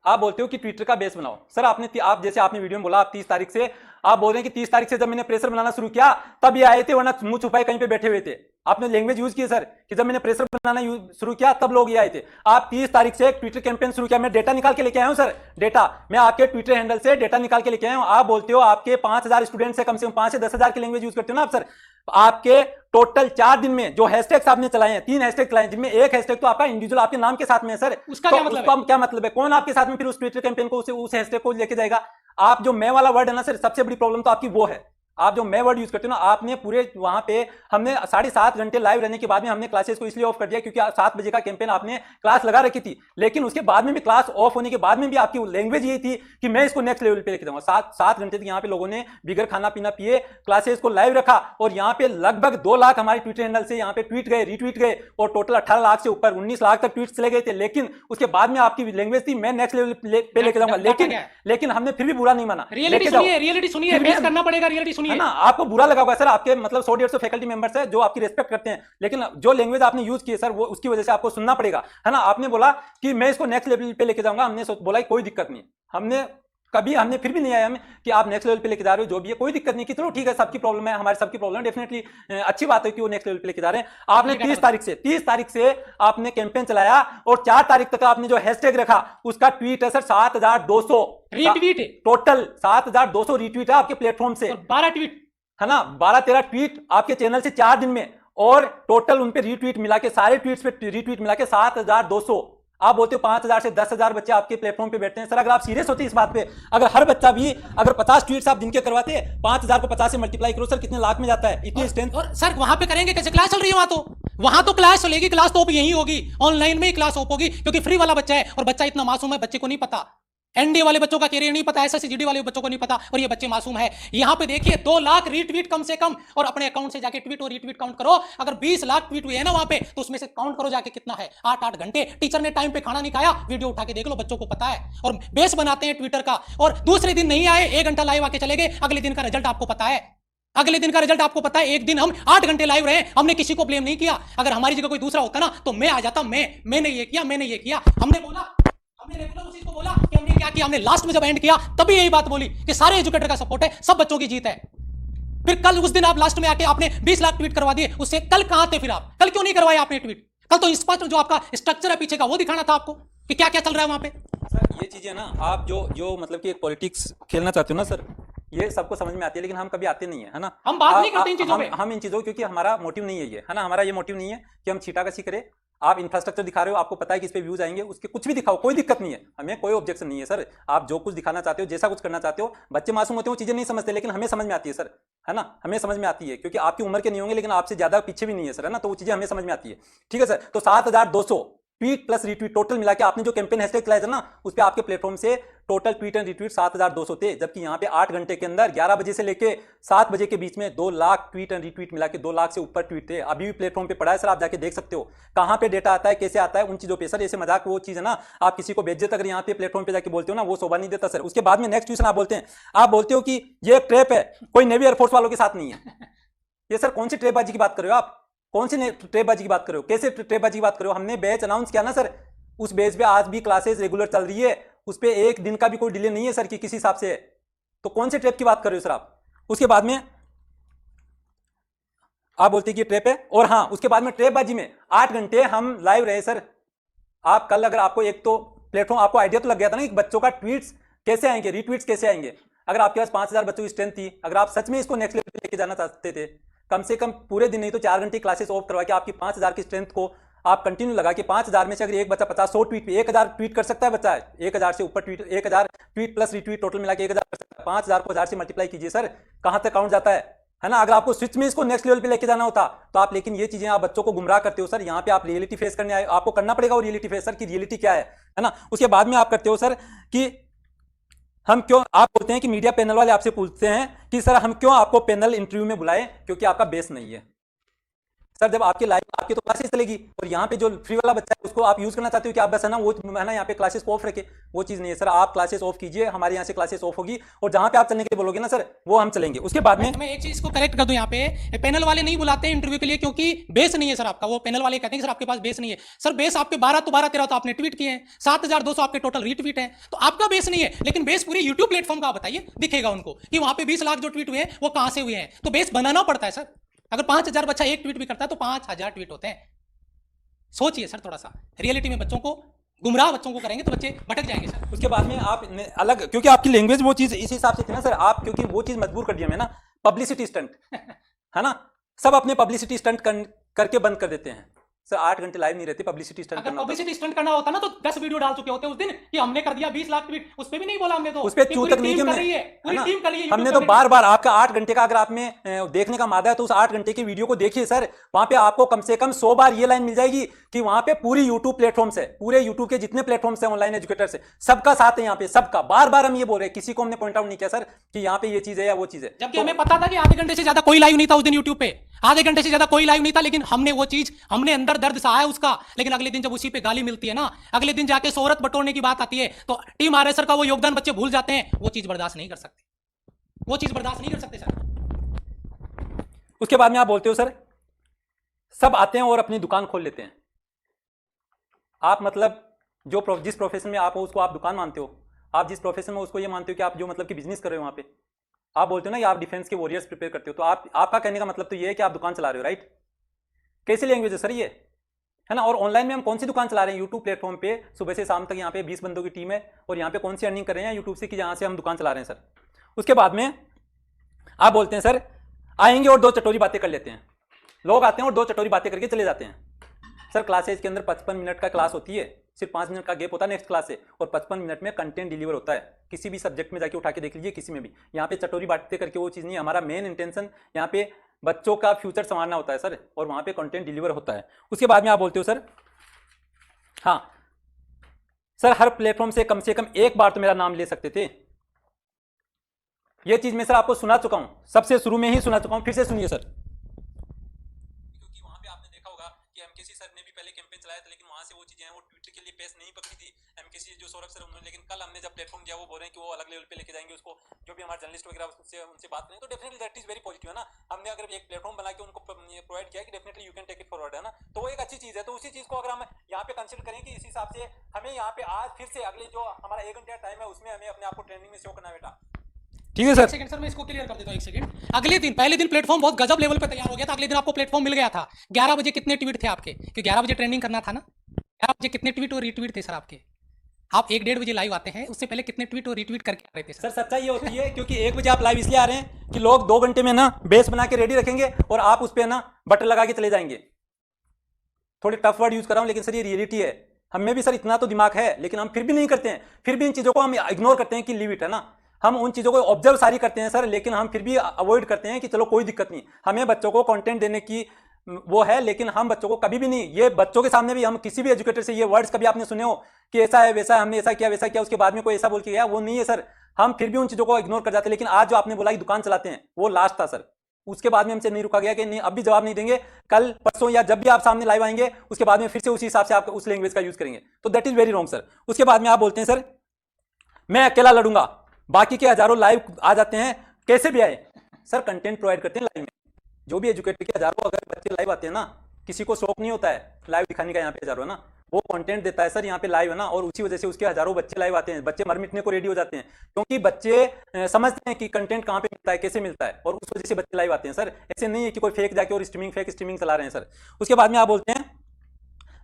आप बोलते हो कि ट्विटर का बेस बनाओ। सर आप जैसे आपने वीडियो में बोला, आप 30 तारीख से आप बोल रहे हैं कि 30 तारीख से जब मैंने प्रेशर बनाना शुरू किया तब ये आए थे, वरना मुंह छुपाए कहीं पे बैठे हुए थे। आपने लैंग्वेज यूज की सर कि जब मैंने प्रेशर बनाना शुरू किया तब लोग ये आए थे। आप 30 तारीख से एक ट्विटर कैंपेन शुरू किया, मैं डेटा निकाल के लेके आया हूं सर, डेटा मैं आपके ट्विटर हैंडल से डेटा निकाल के लेके आया हूं। आप बोलते हो आपके 5000 स्टूडेंट से कम 5 से 10,000 की लैंग्वेज यूज करते हो ना आप सर। आपके टोटल 4 दिन में जो हैशटैग्स आपने चलाए हैं, 3 हैशटैग चलाए हैं, जिनमें एक हैशटैग तो आपका इंडिविजुअल आपके नाम के साथ में है सर। उसका तो क्या मतलब उसका क्या मतलब है? कौन आपके साथ में फिर उस ट्विटर कैंपेन को उस हैशटैग को लेके जाएगा? आप जो मैं वाला वर्ड है ना सर, सबसे बड़ी प्रॉब्लम तो आपकी वो है। आप जो मैं वर्ड यूज करते हो ना, आपने पूरे वहां पे हमने 7.5 घंटे लाइव रहने के बाद में हमने क्लासेस को इसलिए ऑफ कर दिया क्योंकि 7 बजे का कैंपेन आपने क्लास लगा रखी थी, लेकिन उसके बाद में भी क्लास ऑफ होने के बाद में भी आपकी लैंग्वेज यही थी कि मैं इसको नेक्स्ट लेवल पे लेके जाऊंगा। 7 घंटे तक यहाँ पे लोगों ने बिगर खाना पीना पिए क्लासेस को लाइव रखा, और यहाँ पे लगभग 2 लाख हमारे ट्विटर हैंडल से यहाँ पे ट्वीट गए, रीट्वीट गए, और टोटल 18 लाख से ऊपर 19 लाख तक ट्वीट चले गए थे। लेकिन उसके बाद में आपकी लैंग्वेज थी मैं नेक्स्ट लेवल पे लेके जाऊंगा, लेकिन हमने फिर भी बुरा नहीं माना। रियलिटी सुनिए, फेस करना पड़ेगा, रियलिटी सुनिए ना। आपको बुरा लगा होगा सर, आपके मतलब 100-150 फैकल्टी मेंबर्स है जो आपकी रिस्पेक्ट करते हैं, लेकिन जो लैंग्वेज आपने यूज की है सर, वो उसकी वजह से आपको सुनना पड़ेगा, है ना। आपने बोला कि मैं इसको नेक्स्ट लेवल पे लेके जाऊंगा, हमने बोला कोई दिक्कत नहीं, हमने फिर भी नहीं आया हमें कि आप नेक्स्ट लेवल पे लेके जा रहे हो, जो भी है कोई दिक्कत नहीं, कि चलो ठीक है, सबकी प्रॉब्लम है, हमारी सबकी प्रॉब्लम है, डेफिनेटली अच्छी बात है कि वो नेक्स्ट लेवल पे लेके जा रहे हैं। आपने 30 तारीख से आपने कैंपेन चलाया, और 4 तारीख तक आपने जो हैशटैग रखा उसका ट्वीट है सर 7200 रीट्वीट, टोटल 7200 रीट्वीट है आपके प्लेटफॉर्म से, 12 ट्वीट है ना, 12-13 ट्वीट आपके चैनल से 4 दिन में, और टोटल उन पे रीट्वीट मिला के, सारे ट्वीट्स पे रीट्वीट मिला के 7200। आप बोलते हो 5,000 से 10,000 बच्चे आपके प्लेटफॉर्म पे बैठते हैं। सर अगर आप सीरियस होते इस बात पे, अगर हर बच्चा भी अगर 50 ट्वीट्स आप दिन के करवाते, 5,000 को 50 से मल्टीप्लाई करो सर, कितने लाख में जाता है इतनी स्ट्रेंथ। और सर वहां पे करेंगे कैसे? क्लास चल रही है वहां तो क्लास चलेगी, क्लास तो यही होगी, ऑनलाइन में ही क्लास ओप होगी, क्योंकि फ्री वाला बच्चा है, और बच्चा इतना मासूम है, बच्चे को नहीं पता, एनडीए वाले बच्चों का कैरियर नहीं पता, एसएससी जीडी वाले बच्चों को नहीं पता, और ये बच्चे मासूम है। यहाँ पे देखिए 2 लाख रीट्वीट कम से कम, और अपने अकाउंट से जाके ट्वीट और रीट्वीट काउंट करो। अगर 20 लाख ट्वीट हुए हैं ना वहां पे, तो उसमें से काउंट करो जाके कितना है। 8-8 घंटे टीचर ने टाइम पे खाना नहीं खाया, वीडियो उठा के देख लो, बच्चों को पता है। और बेस बनाते हैं ट्विटर का, और दूसरे दिन नहीं आए, 1 घंटा लाइव आके चले गए, अगले दिन का रिजल्ट आपको पता है। अगले दिन का रिजल्ट आपको पता है। एक दिन हम 8 घंटे लाइव रहे, हमने किसी को ब्लेम नहीं किया। अगर हमारी जगह कोई दूसरा होता ना, तो मैं आ जाता, मैंने ये किया, हमने रेगुलर उसी को बोला कि हमने क्या किया। हमने लास्ट में जब एंड किया तभी यही बात बोली कि सारे एजुकेटर का सपोर्ट है, सब बच्चों की जीत है। फिर कल उस दिन आप लास्ट में आके आपने 20 लाख ट्वीट करवा दिए, उससे कल कहां थे? फिर आप कल क्यों नहीं करवाए आपने ट्वीट? कल तो स्पष्ट जो आपका स्ट्रक्चर है पीछे का वो दिखाना था आपको कि क्या क्या चल रहा है वहां पे। सर ये चीजें ना, आप जो मतलब कि एक पॉलिटिक्स खेलना चाहते हो ना सर, ये सबको समझ में आती है, लेकिन हम कभी आते नहीं है ना। हम बात नहीं करते इन चीजों पे, हम इन चीजों, क्योंकि हमारा मोटिव नहीं है ये, है ना, हमारा ये मोटिव नहीं है कि हम छीटाकशी करें। आप इंफ्रास्ट्रक्चर दिखा रहे हो, आपको पता है कि इस पे व्यूज आएंगे, उसके कुछ भी दिखाओ, कोई दिक्कत नहीं है, हमें कोई ऑब्जेक्शन नहीं है सर। आप जो कुछ दिखाना चाहते हो, जैसा कुछ करना चाहते हो, बच्चे मासूम होते हैं, वो चीजें नहीं समझते, लेकिन हमें समझ में आती है सर, है ना, हमें समझ में आती है, क्योंकि आपकी उम्र के नहीं होंगे, लेकिन आपसे ज्यादा पीछे भी नहीं है सर, है ना, तो वो चीजें हमें समझ में आती है। ठीक है सर, तो 7200 ट्वीट प्लस रिट्वीट टोटल मिला के आपने जो कैंपेन हैशटैग चलाया था ना, उस पे आपके प्लेटफॉर्म से टोटल ट्वीट एंड रिट्वीट 7200 थे, जबकि यहाँ पे 8 घंटे के अंदर 11 बजे से लेके 7 बजे के बीच में 2 लाख ट्वीट एंड रिट्वीट मिला के 2 लाख से ऊपर ट्वीट थे। अभी भी प्लेटफॉर्म पे पड़ा है सर, आप जाके देख सकते हो कहाँ पे डेटा आता है, कैसे आता है, उन चीजों पे सर। ऐसे मजाक वो चीज है ना, आप किसी को बेइज्जत अगर यहाँ पे प्लेटफॉर्म पे जाके बोलते हो ना, वो शोभा नहीं देता सर। उसके बाद में नेक्स्ट क्वेश्चन आप बोलते हैं, आप बोलते हो कि ये एक ट्रैप है, कोई नेवी एयरफोर्स वालों के साथ नहीं है। ये सर कौन सी ट्रेपबाजी की बात कर रहे हो आप? कौन सी ट्रेपबाजी की बात कर रहे हो? कैसे ट्रेपबाजी की बात कर रहे हो? हमने बैच अनाउंस किया ना सर, उस बेस पे आज भी क्लासेस रेगुलर चल रही है, उस पे एक दिन का भी कोई डिले नहीं है सर कि किसी हिसाब से। तो कौन से ट्रैप की बात कर रहे हो सर आप? उसके बाद में आप बोलते हैं कि ट्रैप है, और हाँ उसके बाद में ट्रैपबाजी में 8 घंटे हम लाइव रहे सर। आप कल अगर आपको एक तो प्लेटफॉर्म, आपको आइडिया तो लग गया था ना कि बच्चों का ट्वीट्स कैसे आएंगे, रीट्वीट्स कैसे आएंगे। अगर आपके पास 5000 बच्चों की स्ट्रेंथ थी, अगर आप सच में इसको नेक्स्ट लेवल पे लेके जाना चाहते थे, कम से कम पूरे दिन नहीं तो 4 घंटे क्लासेस ऑफ करवा के आपकी 5000 की स्ट्रेंथ को आप कंटिन्यू लगा के 5000 में से अगर एक बच्चा 50-100 ट्वीट पे 1000 ट्वीट कर सकता है, बच्चा 1000 से ऊपर tweet, 1000 tweet plus retweet total मिला के 1000 कर सकता है। 5000 को 1000 से मल्टीप्लाई कीजिए सर, कहां तक काउंट जाता है ना। अगर आपको स्विच में इसको नेक्स्ट लेवल पे लेके जाना होता तो आप, लेकिन ये चीजें आप बच्चों को गुमराह करते हो सर। यहाँ पे आप रियलिटी फेस करने आए, आपको करना पड़ेगा वो रियलिटी फेस सर, कि रियलिटी क्या है ना। उसके बाद में आप करते हो सर कि हम क्यों, आप बोलते हैं कि मीडिया पैनल वाले आपसे पूछते हैं कि सर हम क्यों आपको पैनल इंटरव्यू में बुलाएं, क्योंकि आपका बेस नहीं है। सर जब आपके लाइव आपके तो क्लासेस चलेगी, और यहाँ पे जो फ्री वाला बच्चा है उसको आप यूज करना चाहते हो कि आप बस है ना वो है ना यहाँ पे क्लासेस को ऑफ रखे, वो चीज नहीं है सर। आप क्लासेस ऑफ कीजिए, हमारे यहाँ से क्लासेस ऑफ होगी, और जहाँ पे आप चलने के लिए बोलोगे ना सर, वो हम चलेंगे। उसके बाद में मैं एक चीज को करेक्ट कर दूं, यहाँ पे पैनल वाले नहीं बुलाते हैं इंटरव्यू के लिए क्योंकि बेस नहीं है सर आपका। वो पैनल वाले कहते हैं सर आपके पास बेस नहीं है। सर बेस आपके 12-13 तो आपने ट्वीट किए हैं, 7200 आपके टोटल रीट्वीट हैं, तो आपका बेस नहीं है। लेकिन बेस पूरे यूट्यूब प्लेटफॉर्म का बताइए, दिखेगा उनको कि वहां पे 20 लाख जो ट्वीट हुए हैं वो कहां से हुए हैं। तो बेस बनाना पड़ता है सर। अगर 5000 बच्चा एक ट्वीट भी करता है तो 5000 ट्वीट होते हैं। सोचिए सर, थोड़ा सा रियलिटी में बच्चों को, गुमराह बच्चों को करेंगे तो बच्चे भटक जाएंगे सर। उसके बाद में आप अलग, क्योंकि आपकी लैंग्वेज वो चीज इस हिसाब से थी ना सर, आप क्योंकि वो चीज मजबूर कर दिया हमें ना, पब्लिसिटी स्टंट है ना। सब अपने पब्लिसिटी स्टंट करके बंद कर देते हैं सर। 8 घंटे लाइव नहीं रहते, पब्लिसिटी स्टंट अगर पब्लिसिटी स्टंट करना होता ना तो 10 वीडियो डाल चुके होते उस दिन कि हमने कर दिया 20 लाख ट्वीट, उस पे भी नहीं बोला हमने। तो उस पे चू तक नहीं कर रही है, पूरी टीम कर रही है। हमने तो बार बार आपका 8 घंटे का अगर आप में देखने का मादा है तो उस 8 घंटे की वीडियो को देखिए सर। वहां पे आपको कम से कम 100 बार ये लाइन मिल जाएगी कि वहां पे पूरी यूट्यूब प्लेटफॉर्म्स है, पूरे यूट्यूब के जितने प्लेटफॉर्म्स है ऑनलाइन एजुकेटर से, सबका साथ है यहाँ पे, सबका। बार बार हम ये बोल रहे हैं, किसी को हमने पॉइंट आउट नहीं किया सर कि यहाँ पे ये चीज है या वो चीज है। जबकि हमें पता था कि आधे घंटे से ज्यादा कोई लाइव नहीं था उस दिन यूट्यूब पे, आधे घंटे से ज्यादा कोई लाइव नहीं था, लेकिन हमने वो चीज, हमने अंदर दर्द सहा है उसका। लेकिन अगले दिन जब उसी पे गाली मिलती है ना, अगले दिन जाके शोहरत बटोरने की बात आती है, तो टीम आरएसआर का वो योगदान बच्चे भूल जाते हैं। वो चीज बर्दाश्त नहीं कर सकते, वो चीज बर्दाश्त नहीं कर सकते सर। उसके बाद में आप बोलते हो सर सब आते हैं और अपनी दुकान खोल लेते हैं। आप मतलब जिस प्रोफेशन में आप हो उसको आप दुकान मानते हो, आप जिस प्रोफेशन में उसको ये मानते हो कि आप जो मतलब कि बिजनेस कर रहे हो। वहां पे आप बोलते हो ना कि आप डिफेंस के वॉरियर्स प्रिपेयर करते हो, तो आपका कहने का मतलब तो ये है कि आप दुकान चला रहे हो, राइट? कैसी लैंग्वेज है सर ये, है ना। और ऑनलाइन में हम कौन सी दुकान चला रहे हैं? यूट्यूब प्लेटफॉर्म पे सुबह से शाम तक यहाँ पे 20 बंदों की टीम है, और यहाँ पे कौन सी अर्निंग कर रहे हैं यूट्यूब से कि जहाँ से हम दुकान चला रहे हैं सर। उसके बाद में आप बोलते हैं सर आएंगे और 2 चटोरी बातें कर लेते हैं। लोग आते हैं और 2 चटोरी बातें करके चले जाते हैं सर। क्लासेज के अंदर 55 मिनट का क्लास होती है, सिर्फ 5 मिनट का गैप होता है नेक्स्ट क्लास से, और 55 मिनट में कंटेंट डिलीवर होता है। किसी भी सब्जेक्ट में जाके उठा के देख लीजिए, किसी में भी। यहाँ पे चटोरी बातें करके वो चीज़ नहीं है। हमारा मेन इंटेंशन यहाँ पे बच्चों का फ्यूचर संवारना होता है सर, और वहाँ पे कंटेंट डिलीवर होता है। उसके बाद में आप बोलते हो सर हाँ सर हर प्लेटफॉर्म से कम एक बार तो मेरा नाम ले सकते थे। ये चीज़ मैं सर आपको सुना चुका हूँ, सबसे शुरू में ही सुना चुका हूँ, फिर से सुनिए सर। एमकेसी सर ने भी पहले कैंपेन चलाया था, लेकिन वहां से वो चीजें हैं वो ट्विटर के लिए पेस नहीं पकड़ी थी एमकेसी जो सौरभ सर उन्होंने। लेकिन कल हमने जब प्लेटफॉर्म दिया वो बोल रहे हैं कि वो अलग लेवल पे लेके जाएंगे उसको, जो भी हमारे जर्नलिस्ट वगैरह उनसे बात करें, तो definitely that is very positive है ना। हमने अगर एक प्लेटफॉर्म बना के उनको प्रोवाइड किया कि definitely you can take it forward, है ना, तो वो एक अच्छी चीज है। तो उसी चीज को अगर हम यहाँ पे कंसिडर करें कि इस हिसाब से हमें यहाँ पे आज फिर से अगले जो हमारा 1 घंटे का टाइम है उसमें हमें अपने आप को ट्रेनिंग में शो करना बेटा। ठीक है सर। सेकंड सर मैं इसको क्लियर कर देता हूं, 1 सेकंड। अगले दिन, पहले दिन प्लेटफॉर्म बहुत गजब लेवल पे तैयार हो गया था। अगले दिन आपको प्लेटफॉर्म मिल गया था। 11 बजे कितने ट्वीट थे आपके? क्योंकि 11 बजे ट्रेंडिंग करना था ना। 11 बजे कितने ट्वीट और रीट्वीट थे सर आपके? आप 1-1:30 बजे लाइव आते हैं, उससे पहले कितने ट्वीट और रीट्वीट करके आ रहे थे सर? सच्चाई ये होती है क्योंकि 1 बजे आप लाइव इसलिए आ रहे हैं कि लोग 2 घंटे में ना बेस बना के रेडी रखेंगे और आप उस पर ना बटन लगा के चले जाएंगे। थोड़े टफ वर्ड यूज कर रहा हूं, लेकिन सर ये रियलिटी है। हमें भी सर इतना तो दिमाग है, लेकिन हम फिर भी नहीं करते हैं। फिर भी इन चीजों को हम इग्नोर करते हैं कि लीव इट, है ना। हम उन चीज़ों को ऑब्जर्व सारी करते हैं सर, लेकिन हम फिर भी अवॉइड करते हैं कि चलो कोई दिक्कत नहीं। हमें बच्चों को कंटेंट देने की वो है, लेकिन हम बच्चों को कभी भी नहीं, ये बच्चों के सामने भी हम किसी भी एजुकेटर से ये वर्ड्स कभी आपने सुने हो कि ऐसा है वैसा है, हमने ऐसा किया वैसा किया, उसके बाद में कोई ऐसा बोल के गया, वो नहीं है सर। हम फिर भी उन चीजों को इग्नोर कर जाते हैं। लेकिन आज जो आपने बोला कि दुकान चलाते हैं, वो लास्ट था सर। उसके बाद में हमसे नहीं रुका गया कि नहीं अब भी जवाब नहीं देंगे, कल परसों या जब भी आप सामने लाइव आएंगे उसके बाद में फिर से उसी हिसाब से आप उस लैंग्वेज का यूज करेंगे, तो that is very wrong sir. उसके बाद में आप बोलते हैं सर मैं अकेला लड़ूंगा, बाकी के हजारों लाइव आ जाते हैं, कैसे भी आए सर, कंटेंट प्रोवाइड करते हैं लाइव में। जो भी एजुकेटर के हजारों अगर बच्चे लाइव आते हैं ना, किसी को शौक नहीं होता है लाइव दिखाने का, यहाँ पे हजारों ना वो कंटेंट देता है सर यहाँ पे लाइव है ना, और उसी वजह से उसके हजारों बच्चे लाइव आते हैं, बच्चे मर मिटने को रेडी हो जाते हैं, क्योंकि बच्चे समझते हैं कि कंटेंट कहाँ पे मिलता है, कैसे मिलता है, और उस वजह से बच्चे लाइव आते हैं सर। ऐसे नहीं है कि कोई फेक जाके और फेक स्ट्रीमिंग चला रहे हैं सर। उसके बाद में आप बोलते हैं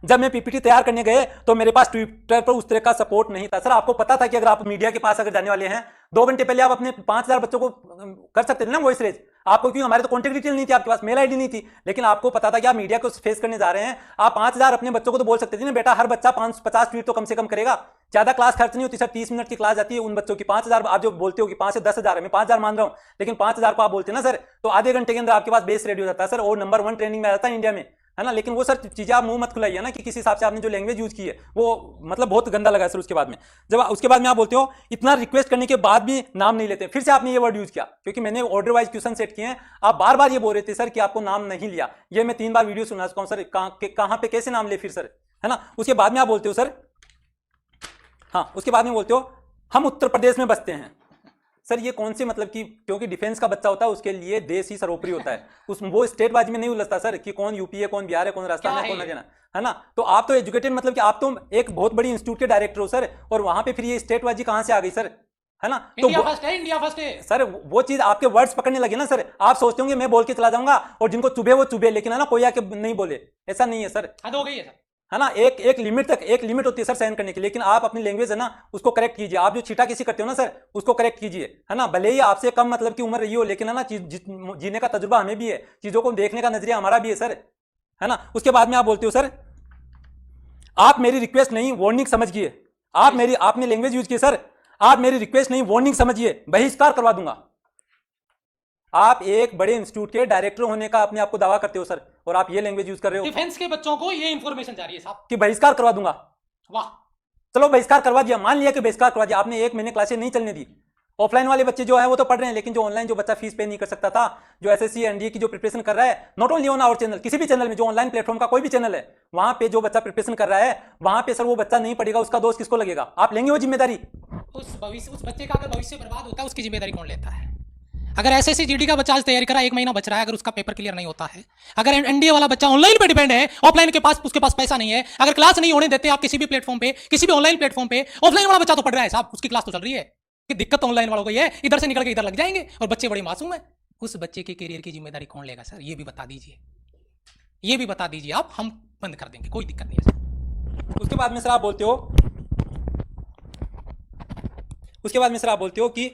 जब मैं पीपीटी तैयार करने गए तो मेरे पास ट्विटर पर उस तरह का सपोर्ट नहीं था। सर आपको पता था कि अगर आप मीडिया के पास अगर जाने वाले हैं 2 घंटे पहले आप अपने 5000 बच्चों को कर सकते थे ना वॉइस रेज, आपको क्यों, हमारे तो कॉन्टेक्ट डिटेल नहीं थी, आपके पास मेल आईडी नहीं थी, लेकिन आपको पता था कि आप मीडिया को फेस करने जा रहे हैं, आप 5000 अपने बच्चों को तो बोल सकते थे ना बेटा हर बच्चा 50 ट्वीट तो कम से कम करेगा, ज्यादा क्लास खर्च नहीं होती सर, 30 मिनट की क्लास जाती है उन बच्चों की। 5000 आप जो बोलते हो कि 5 से 10,000 है, मैं 5000 मान रहा हूं, लेकिन 5000 को आप बोलते हैं ना सर, तो आधे घंटे के अंदर आपके पास बेस रेडी हो जाता है सर, और नंबर 1 ट्रेनिंग में आ जाता है इंडिया में, है ना। लेकिन वो सर चीजें आप मुंह मत खुलाइए ना कि किस हिसाब से आपने जो लैंग्वेज यूज की है वो मतलब बहुत गंदा लगा सर। उसके बाद में जब उसके बाद में आप बोलते हो इतना रिक्वेस्ट करने के बाद भी नाम नहीं लेते, फिर से आपने ये वर्ड यूज किया, क्योंकि मैंने ऑर्डर वाइज क्वेश्चन सेट किए हैं, आप बार बार ये बोल रहे थे सर कि आपको नाम नहीं लिया, ये मैं 3 बार वीडियो सुना चुका हूं सर, कहां पे कैसे नाम ले फिर सर, है ना। उसके बाद में आप बोलते हो सर, हाँ उसके बाद में बोलते हो हम उत्तर प्रदेश में बसते हैं। सर ये कौन सी मतलब कि क्योंकि डिफेंस का बच्चा होता है उसके लिए देश ही सर्वोपरि होता है, उस वो स्टेट बाजी में नहीं उलझता सर कि कौन यूपी है, कौन बिहार है, कौन राजस्थान है, कौन हरियाणा, है ना। तो आप तो एजुकेटेड मतलब कि आप तो एक बहुत बड़ी इंस्टीट्यूट के डायरेक्टर हो सर, और वहां पे फिर ये स्टेट बाजी कहां से आ गई सर, है ना। तो इंडिया फर्स्ट है, इंडिया फर्स्ट है सर, वो चीज आपके वर्ड्स पकड़ने लगे ना सर, आप सोचते होंगे मैं बोल के चला जाऊंगा और जिनको चुभे वो चुभे, लेकिन है ना कोई आके नहीं बोले, ऐसा नहीं है सर, हद हो गई है सर, है ना। एक लिमिट तक एक लिमिट होती है सर सहन करने की, लेकिन आप अपनी लैंग्वेज है ना उसको करेक्ट कीजिए, आप जो छीटा किसी करते हो ना सर उसको करेक्ट कीजिए, है ना। भले ही आपसे कम मतलब की उम्र रही हो, लेकिन है ना जीने का तजुर्बा हमें भी है, चीजों को देखने का नजरिया हमारा भी है सर, है ना। उसके बाद में आप बोलते हो सर आप मेरी रिक्वेस्ट नहीं वार्निंग समझिए, आपने लैंग्वेज यूज की सर, आप मेरी रिक्वेस्ट नहीं वार्निंग समझिए, बहिष्कार करवा दूंगा। आप एक बड़े इंस्टीट्यूट के डायरेक्टर होने का अपने आप को दावा करते हो सर, और आप ये लैंग्वेज यूज कर रहे हो, डिफेंस के बच्चों को ये इंफॉर्मेशन जा रही है साहब कि बहिष्कार करवा दूंगा। वाह, चलो बहिष्कार करवा दिया, मान लिया कि बहिष्कार करवा दिया आपने, 1 महीने क्लासेस नहीं चलने दी, ऑफलाइन वाले बच्चे जो है वो तो पढ़ रहे हैं, लेकिन जो ऑनलाइन जो बच्चा फीस पे नहीं कर सकता था, जो एसएससी एनडीए की जो प्रिपरेशन कर रहा है, not only on our channel, किसी भी चैनल में जो ऑनलाइन प्लेटफॉर्म का कोई भी चैनल है वहां पे जो बच्चा प्रिपरेशन कर रहा है, वहां पे सर वो बच्चा नहीं पढ़ेगा, उसका दोस्त किसको लगेगा, आप लेंगे वो जिम्मेदारी? उस बच्चे का अगर भविष्य बर्बाद होता है उसकी जिम्मेदारी कौन लेता है? अगर एसएससी जीडी का बच्चा आज तैयारी करा, 1 महीना बच रहा है, अगर उसका पेपर क्लियर नहीं होता है, अगर एनडीए वाला बच्चा ऑनलाइन पे डिपेंड है, ऑफलाइन के पास उसके पास पैसा नहीं है, अगर क्लास नहीं होने देते आप किसी भी प्लेटफॉर्म पे, किसी भी ऑनलाइन प्लेटफॉर्म पे, ऑफलाइन वाला बच्चा तो पढ़ रहा है साहब, उसकी क्लास तो चल रही है, कि दिक्कत ऑनलाइन वालों को ये है इधर से निकल के इधर लग जाएंगे, और बच्चे बड़ी मासूम है, उस बच्चे के करियर की जिम्मेदारी कौन लेगा सर? ये भी बता दीजिए, ये भी बता दीजिए आप, हम बंद कर देंगे, कोई दिक्कत नहीं है सर। उसके बाद में सर आप बोलते हो कि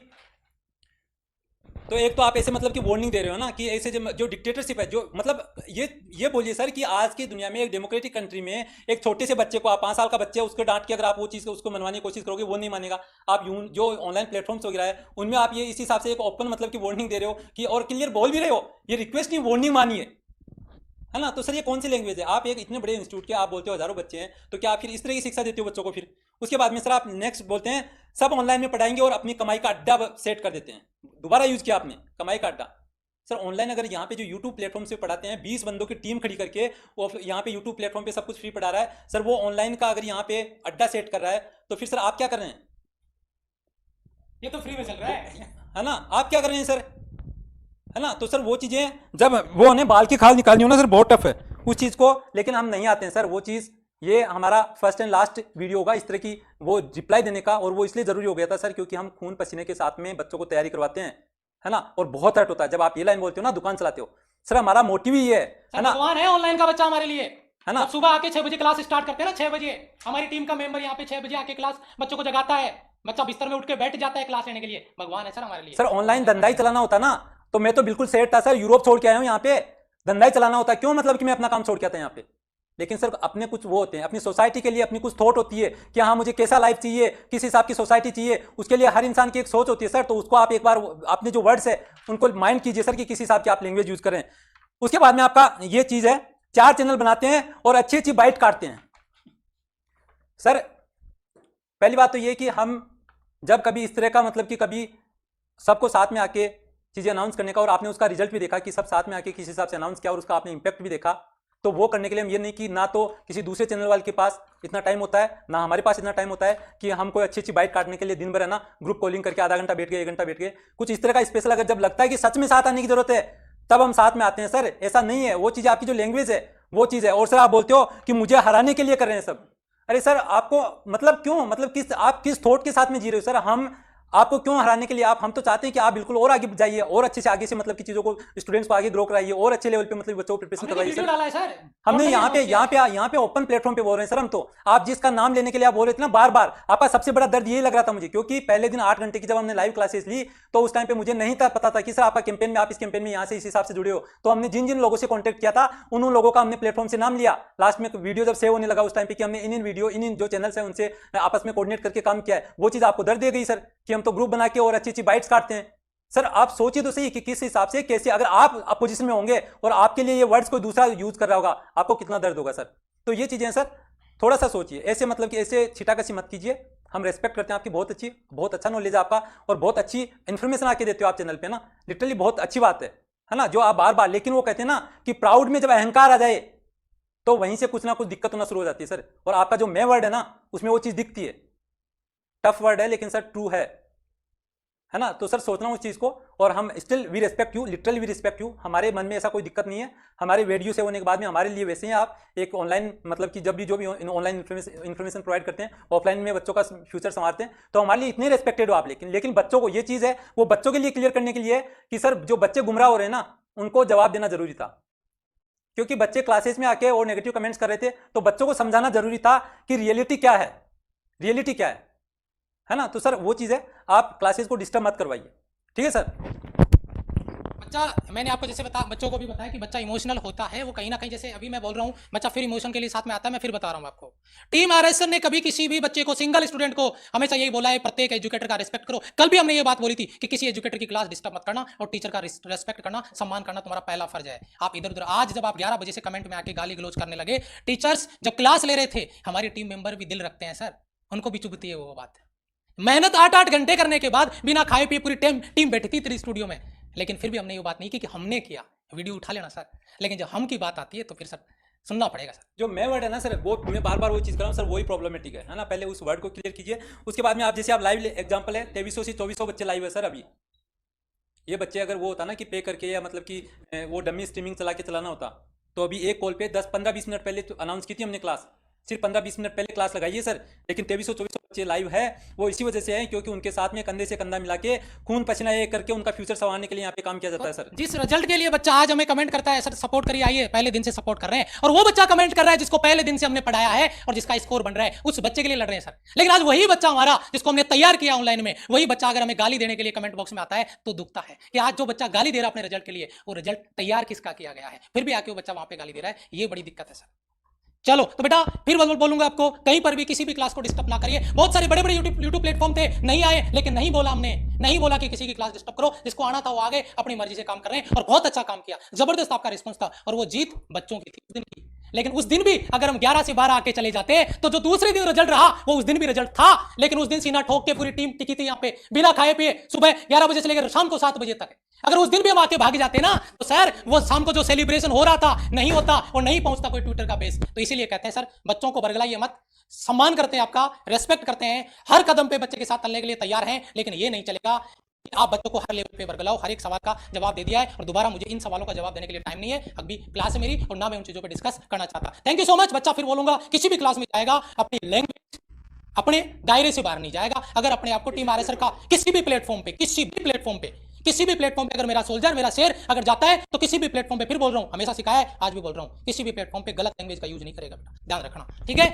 तो एक तो आप ऐसे मतलब कि वार्निंग दे रहे हो ना कि ऐसे जो डिक्टेटरशिप है, जो मतलब ये बोलिए सर कि आज की दुनिया में एक डेमोक्रेटिक कंट्री में एक छोटे से बच्चे को, आप 5 साल का बच्चे है उसको डांट के अगर आप वो चीज़ उसको मनवाने की कोशिश करोगे वो नहीं मानेगा। आप जो ऑनलाइन प्लेटफॉर्म्स वगैरह है उनमें आप ये इस हिसाब से एक ओपन मतलब की वार्निंग दे रहे हो कि, और क्लियर बोल भी रहे हो, ये रिक्वेस्ट नहीं वार्निंग मानिए, है ना। तो सर ये कौन सी लैंग्वेज है? आप एक इतने बड़े इंस्टीट्यूट के आप बोलते हो हजारों बच्चे हैं, तो क्या आप फिर इस तरह की शिक्षा देते हो बच्चों को फिर? उसके बाद में सर आप नेक्स्ट बोलते हैं सब ऑनलाइन में पढ़ाएंगे और अपनी कमाई का अड्डा सेट कर देते हैं, दोबारा यूज किया आपने कमाई का अड्डा। सर ऑनलाइन अगर यहाँ पे जो यूट्यूब प्लेटफॉर्म से पढ़ाते हैं 20 बंदों की टीम खड़ी करके, वो यहाँ पे यूट्यूब प्लेटफॉर्म पे सब कुछ फ्री पढ़ा रहा है सर, वो ऑनलाइन का अगर यहाँ पे अड्डा सेट कर रहा है तो फिर सर आप क्या कर रहे हैं? ये तो फ्री में चल रहा है ना, आप क्या कर रहे हैं सर, है ना। तो सर वो चीजें जब वो उन्हें बाल की खाल निकालनी हो ना सर, बहुत टफ है उस चीज को, लेकिन हम नहीं आते हैं सर वो चीज। ये हमारा फर्स्ट एंड लास्ट वीडियो होगा इस तरह की वो रिप्लाई देने का, और वो इसलिए जरूरी हो गया था सर क्योंकि हम खून पसीने के साथ में बच्चों को तैयारी करवाते हैं, है ना। और बहुत हर्ट होता है जब आप ये लाइन बोलते हो ना दुकान चलाते हो, सर हमारा मोटिव ही है ना। भगवान है ऑनलाइन का बच्चा हमारे लिए, है ना। सुबह आके 6 बजे क्लास स्टार्ट करते हैं ना, 6 बजे हमारी टीम का मेंबर यहाँ पे 6 बजे आके क्लास बच्चों को जगाता है, बच्चा बिस्तर में उठ के बैठ जाता है क्लास लेने के लिए, भगवान है सर हमारे लिए। सर ऑनलाइन धंधा ही चलाना होता ना तो मैं तो बिल्कुल सेट था सर, यूरोप छोड़ के आया हूँ, यहाँ पे धंधा ही चलाना होता, क्यों मतलब कि मैं अपना काम छोड़ के आता यहाँ पे। लेकिन सर अपने कुछ वो होते हैं, अपनी सोसाइटी के लिए अपनी कुछ थॉट होती है कि हाँ मुझे कैसा लाइफ चाहिए, किस हिसाब की सोसाइटी चाहिए, उसके लिए हर इंसान की एक सोच होती है सर। तो उसको आप एक बार अपने जो वर्ड्स है उनको माइंड कीजिए सर कि किस हिसाब की आप लैंग्वेज यूज करें। उसके बाद में आपका ये चीज है, 4 चैनल बनाते हैं और अच्छी अच्छी बाइट काटते हैं। सर पहली बात तो ये कि हम जब कभी इस तरह का मतलब कि कभी सबको साथ में आके चीजें अनाउंस करने का, और आपने उसका रिजल्ट भी देखा कि सब साथ में आके किस हिसाब से अनाउंस किया और उसका आपने इंपैक्ट भी देखा, तो वो करने के लिए हम ये नहीं कि ना तो किसी दूसरे चैनल वाले के पास इतना टाइम होता है, ना हमारे पास इतना टाइम होता है कि हम कोई अच्छी अच्छी बाइट काटने के लिए दिन भर है ना ग्रुप कॉलिंग करके आधा घंटा बैठ गए, 1 घंटा बैठ गए। कुछ इस तरह का स्पेशल अगर जब लगता है कि सच में साथ आने की जरूरत है तब हम साथ में आते हैं। सर ऐसा नहीं है, वो चीज़ आपकी जो लैंग्वेज है वो चीज़ है। और सर आप बोलते हो कि मुझे हराने के लिए कर रहे हैं सब। अरे सर आपको मतलब क्यों, मतलब आप किस थॉट के साथ में जी रहे हो सर? हम आपको क्यों हराने के लिए, हम तो चाहते हैं कि आप बिल्कुल और आगे जाइए और अच्छे से आगे से मतलब की चीजों को स्टूडेंट्स को आगे ग्रो कराइए और अच्छे लेवल पे मतलब बच्चों को प्रिपरेशन करवाइए सर। हमने यहाँ पे ओपन प्लेटफॉर्म पे बोल रहे हैं सर हम तो। आप जिसका नाम लेने के लिए आप बोल रहे थे ना बार बार, आपका सबसे बड़ा दर्द यही लग रहा था मुझे, क्योंकि पहले दिन 8 घंटे की जब हमने लाइव क्लासेस ली तो उस टाइम पे मुझे नहीं था पता था कि सर आपका कैंपेन में, आप इस कैंपेन में यहाँ से इस हिसाब से जुड़े हो। तो हमने जिन जिन लोगों से कॉन्टेक्ट किया था उन लोगों का हमने प्लेटफॉर्म से नाम लिया। लास्ट में वीडियो जब सेव होने लगा उस टाइम पे कि हमने इन वीडियो इन जो चैनल्स हैं उनसे आपस में कोऑर्डिनेट करके काम किया है। वो चीज आपको दर्द दे गई सर कि हम तो ग्रुप बना के और अच्छी अच्छी बाइट्स काटते हैं। सर आप सोचिए तो सही कि किस हिसाब से कैसे, अगर आप अपोजिशन में होंगे और आपके लिए ये वर्ड्स कोई दूसरा यूज कर रहा होगा, आपको कितना दर्द होगा सर। तो ये चीजें सर थोड़ा सा सोचिए, ऐसे मतलब कि ऐसे छिटाकशी मत कीजिए। हम रेस्पेक्ट करते हैं आपकी, बहुत अच्छा नॉलेज है आपका और बहुत अच्छी इन्फॉर्मेशन आके देते हो आप चैनल पे ना, लिटरली बहुत अच्छी बात है ना, जो आप बार बार। लेकिन वो कहते हैं ना कि प्राउड में जब अहंकार आ जाए तो वहीं से कुछ ना कुछ दिक्कत होना शुरू हो जाती है सर। और आपका जो मैं वर्ड है ना उसमें वो चीज दिखती है। टफ वर्ड है लेकिन सर ट्रू है ना। तो सर सोचना उस चीज को, और हम still we respect you, literally we respect you. हमारे मन में ऐसा कोई दिक्कत नहीं है। हमारे वीडियो से होने के बाद में हमारे लिए वैसे ही आप एक ऑनलाइन मतलब कि जब भी जो भी ऑनलाइन इन्फॉर्मेशन प्रोवाइड करते हैं, ऑफलाइन में बच्चों का फ्यूचर संवारते हैं, तो हमारे लिए इतने रिस्पेक्टेड हो आप। लेकिन बच्चों को ये चीज है, वो बच्चों के लिए क्लियर करने के लिए कि सर जो बच्चे गुमराह हो रहे हैं ना उनको जवाब देना जरूरी था, क्योंकि बच्चे क्लासेस में आके और नेगेटिव कमेंट्स कर रहे थे, तो बच्चों को समझाना जरूरी था कि रियलिटी क्या है, रियलिटी क्या है ना। तो सर वो चीज़ है, आप क्लासेस को डिस्टर्ब मत करवाइए, ठीक है सर। बच्चा, मैंने आपको जैसे बच्चों को भी बताया कि बच्चा इमोशनल होता है, वो कहीं ना कहीं, जैसे अभी मैं बोल रहा हूँ बच्चा फिर इमोशन के लिए साथ में आता है। मैं फिर बता रहा हूँ आपको, टीम आरएसएस ने कभी किसी भी बच्चे को, सिंगल स्टूडेंट को हमेशा यही बोला है प्रत्येक एजुकेटर का रिस्पेक्ट करो। कल भी हमने ये बात बोली थी कि किसी एजुकेटर की क्लास डिस्टर्ब मत करना और टीचर का रिस्पेक्ट करना, सम्मान करना तुम्हारा पहला फर्ज है। आप इधर उधर, आज जब आप 11 बजे से कमेंट में आके गाली गलौज करने लगे, टीचर्स जब क्लास ले रहे थे, हमारे टीम मेंबर भी दिल रखते हैं सर, उनको भी चुभती है वो बात। मेहनत 8-8 घंटे करने के बाद बिना खाए पिए पूरी टीम बैठी थी तेरी स्टूडियो में, लेकिन फिर भी हमने ये बात नहीं की कि हमने किया, वीडियो उठा लेना सर। लेकिन जब हम की बात आती है तो फिर सर सुनना पड़ेगा सर। जो मैं वर्ड है ना सर, वो मैं बार बार वो चीज़ कर रहा हूँ सर, वही प्रॉब्लमेटिक है ना। पहले उस वर्ड को क्लियर कीजिए, उसके बाद में आप जैसे आप लाइव एग्जाम्पल है 2300 से 2400 बच्चे लाइव है सर अभी। ये बच्चे अगर वो होता ना कि पे करके या मतलब कि वो डमी स्ट्रीमिंग चला के चलाना होता, तो अभी एक कॉल पे 10-15-20 मिनट पहले तो अनाउंस की थी हमने क्लास, सिर्फ 15-20 मिनट पहले क्लास लगाइए सर। लेकिन 2300-2400 बच्चे लाइव है, वो इसी वजह से हैं क्योंकि उनके साथ में कंधे से कंधा मिला के खून पसीना एक करके उनका फ्यूचर संवारने के लिए यहाँ पे काम किया जाता है सर। जिस रिजल्ट के लिए बच्चा आज हमें कमेंट करता है सर सपोर्ट करिए, आइए, पहले दिन से सपोर्ट कर रहे हैं, और वो बच्चा कमेंट कर रहा है जिसको पहले दिन से हमने पढ़ाया है और जिसका स्कोर बन रहा है, उस बच्चे के लिए लड़ रहे हैं सर। लेकिन आज वही बच्चा हमारा जिसको हमने तैयार किया ऑनलाइन में, वही बच्चा अगर हमें गाली देने के लिए कमेंट बॉक्स में आता है तो दुखता है कि आज जो बच्चा गाली दे रहा है अपने रिजल्ट के लिए, वो रिजल्ट तैयार किसका किया गया है, फिर भी आके वो बच्चा वहां पे गाली दे रहा है। ये बड़ी दिक्कत है सर। चलो तो बेटा फिर बोलूंगा आपको, कहीं पर भी किसी भी क्लास को डिस्टर्ब ना करिए। बहुत सारे बड़े बड़े यूट्यूब प्लेटफॉर्म थे, नहीं आए, लेकिन नहीं बोला हमने, नहीं बोला कि किसी की क्लास डिस्टर्ब करो। जिसको आना था वो आगे अपनी मर्जी से काम कर रहे हैं और बहुत अच्छा काम किया, जबरदस्त आपका रिस्पॉन्स था, और वो जीत बच्चों की थी उस दिन की। लेकिन उस दिन भी अगर हम 11 से 12 आके चले जाते तो जो दूसरे दिन रिजल्ट रहा वो उस दिन भी रिजल्ट था। लेकिन उस दिन सीना ठोक के पूरी टीम टिकी थी यहाँ पे बिना खाए पिए, सुबह 11 बजे से लेकर शाम को 7 बजे तक। अगर उस दिन भी हम आके भाग जाते ना तो सर वो शाम को जो सेलिब्रेशन हो रहा था नहीं होता और नहीं पहुंचता कोई ट्विटर का बेस। तो इसीलिए कहते हैं सर बच्चों को बरगलाइए मत, सम्मान करते हैं आपका, रेस्पेक्ट करते हैं, हर कदम पे बच्चे के साथ चलने के लिए तैयार हैं। लेकिन ये नहीं चलेगा कि आप बच्चों को हर लेवल पे बरगलाओ। हर एक सवाल का जवाब दे दिया है और दोबारा मुझे इन सवालों का जवाब देने के लिए टाइम नहीं है, अभी क्लास है मेरी और ना मैं उन चीजों पे डिस्कस करना चाहता। Thank you so much. बच्चा फिर बोलूंगा किसी भी क्लास में जाएगा अपनी लैंग्वेज, अपने दायरे से बाहर नहीं जाएगा। अगर अपने आपको टीम आरएसएस का किसी भी प्लेटफॉर्म पे अगर मेरा सोल्जर, मेरा शेर अगर जाता है तो किसी भी प्लेटफॉर्म पे, फिर बोल रहा हूं, हमेशा सिखाया है, आज भी बोल रहा हूं, किसी भी प्लेटफॉर्म पे गलत लैंग्वेज का यूज नहीं करेगा बेटा, ध्यान रखना, ठीक है।